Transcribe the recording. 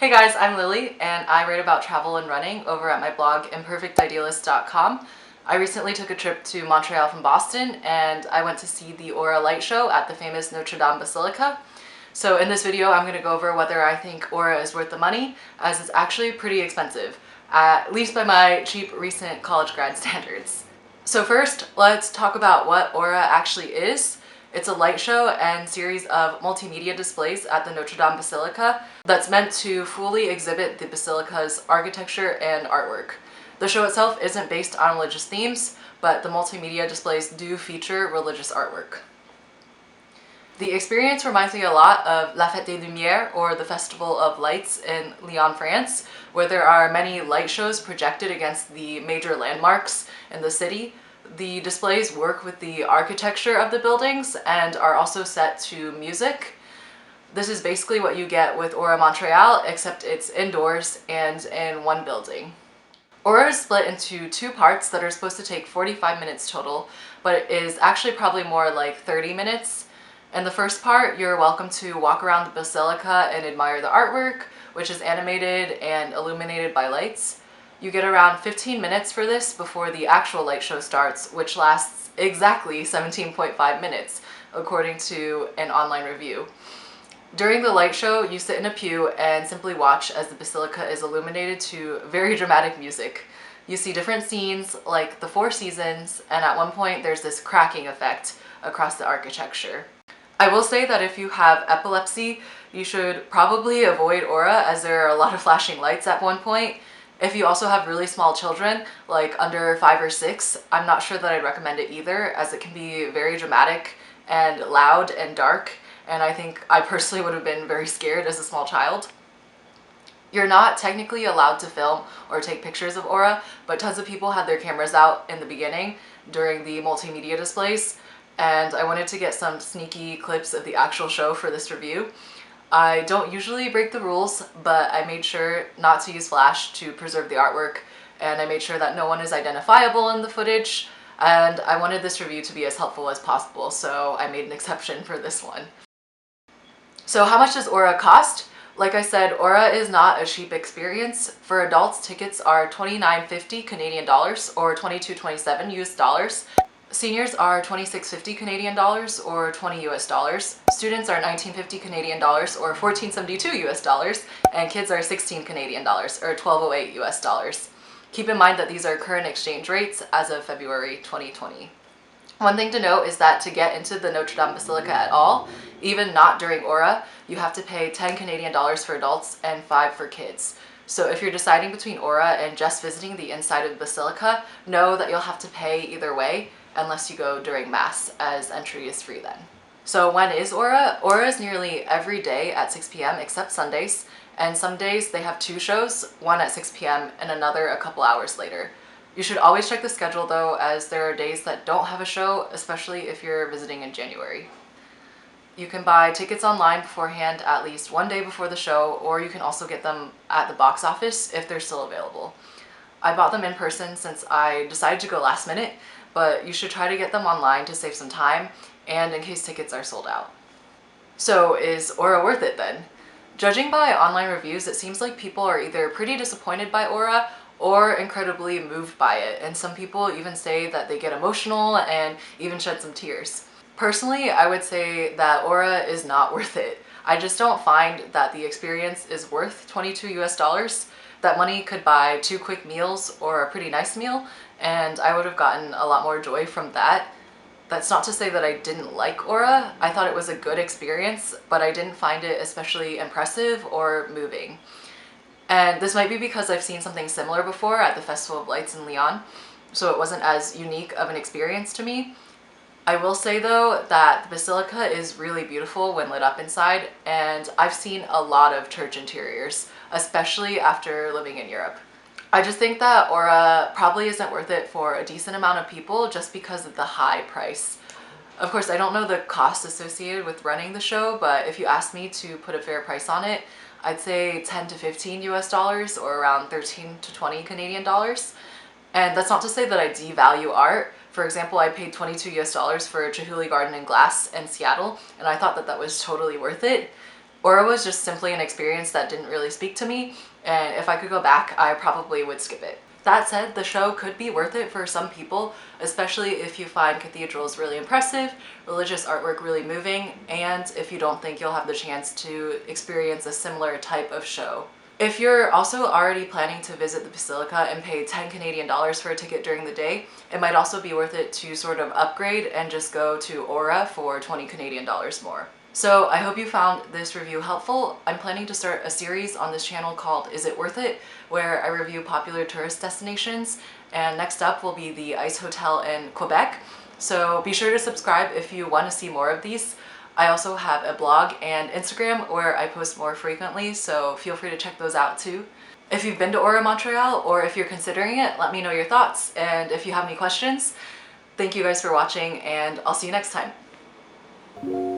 Hey guys, I'm Lily and I write about travel and running over at my blog imperfectidealist.com. I recently took a trip to Montreal from Boston and I went to see the Aura light show at the famous Notre-Dame Basilica. So in this video I'm going to go over whether I think Aura is worth the money, as it's actually pretty expensive, at least by my cheap recent college grad standards. So first, let's talk about what Aura actually is. It's a light show and series of multimedia displays at the Notre-Dame Basilica that's meant to fully exhibit the basilica's architecture and artwork. The show itself isn't based on religious themes, but the multimedia displays do feature religious artwork. The experience reminds me a lot of La Fête des Lumières, or the Festival of Lights in Lyon, France, where there are many light shows projected against the major landmarks in the city. The displays work with the architecture of the buildings and are also set to music. This is basically what you get with Aura Montreal, except it's indoors and in one building. Aura is split into two parts that are supposed to take 45 minutes total, but it is actually probably more like 30 minutes. In the first part, you're welcome to walk around the basilica and admire the artwork, which is animated and illuminated by lights. You get around 15 minutes for this before the actual light show starts, which lasts exactly 17.5 minutes, according to an online review. During the light show, you sit in a pew and simply watch as the basilica is illuminated to very dramatic music. You see different scenes like the Four Seasons, and at one point there's this cracking effect across the architecture. I will say that if you have epilepsy, you should probably avoid Aura, as there are a lot of flashing lights at one point. If you also have really small children, like under 5 or 6, I'm not sure that I'd recommend it either, as it can be very dramatic and loud and dark, and I think I personally would have been very scared as a small child. You're not technically allowed to film or take pictures of Aura, but tons of people had their cameras out in the beginning during the multimedia displays, and I wanted to get some sneaky clips of the actual show for this review. I don't usually break the rules, but I made sure not to use flash to preserve the artwork, and I made sure that no one is identifiable in the footage, and I wanted this review to be as helpful as possible, so I made an exception for this one. So how much does Aura cost? Like I said, Aura is not a cheap experience. For adults, tickets are $29.50 Canadian dollars or $22.27 US dollars. Seniors are $26.50 Canadian dollars or 20 US dollars. Students are $19.50 Canadian dollars or $14.72 US dollars, and kids are 16 Canadian dollars or 12.08 US dollars. Keep in mind that these are current exchange rates as of February 2020. One thing to note is that to get into the Notre-Dame Basilica at all, even not during Aura, you have to pay 10 Canadian dollars for adults and 5 for kids. So if you're deciding between Aura and just visiting the inside of the basilica, know that you'll have to pay either way, unless you go during Mass, as entry is free then. So when is Aura? Aura is nearly every day at 6 p.m. except Sundays, and some days they have 2 shows, one at 6 p.m. and another a couple hours later. You should always check the schedule though, as there are days that don't have a show, especially if you're visiting in January. You can buy tickets online beforehand at least one day before the show, or you can also get them at the box office if they're still available. I bought them in person since I decided to go last minute, but you should try to get them online to save some time and in case tickets are sold out. So is Aura worth it then? Judging by online reviews, it seems like people are either pretty disappointed by Aura or incredibly moved by it, and some people even say that they get emotional and even shed some tears. Personally, I would say that Aura is not worth it. I just don't find that the experience is worth 22 US dollars. That money could buy 2 quick meals or a pretty nice meal, and I would have gotten a lot more joy from that. That's not to say that I didn't like Aura. I thought it was a good experience, but I didn't find it especially impressive or moving. And this might be because I've seen something similar before at the Festival of Lights in Lyon, so it wasn't as unique of an experience to me. I will say though that the basilica is really beautiful when lit up inside, and I've seen a lot of church interiors, especially after living in Europe. I just think that Aura probably isn't worth it for a decent amount of people just because of the high price. Of course, I don't know the cost associated with running the show, but if you asked me to put a fair price on it, I'd say 10 to 15 US dollars or around 13 to 20 Canadian dollars. And that's not to say that I devalue art. For example, I paid 22 US dollars for a Chihuly garden in glass in Seattle, and I thought that that was totally worth it. Aura was just simply an experience that didn't really speak to me, and if I could go back, I probably would skip it. That said, the show could be worth it for some people, especially if you find cathedrals really impressive, religious artwork really moving, and if you don't think you'll have the chance to experience a similar type of show. If you're also already planning to visit the Basilica and pay 10 Canadian dollars for a ticket during the day, it might also be worth it to sort of upgrade and just go to Aura for 20 Canadian dollars more. So I hope you found this review helpful. I'm planning to start a series on this channel called Is It Worth It?, where I review popular tourist destinations, and next up will be the Ice Hotel in Quebec. So be sure to subscribe if you want to see more of these. I also have a blog and Instagram where I post more frequently, so feel free to check those out too. If you've been to Aura Montreal or if you're considering it, let me know your thoughts, and if you have any questions, thank you guys for watching, and I'll see you next time.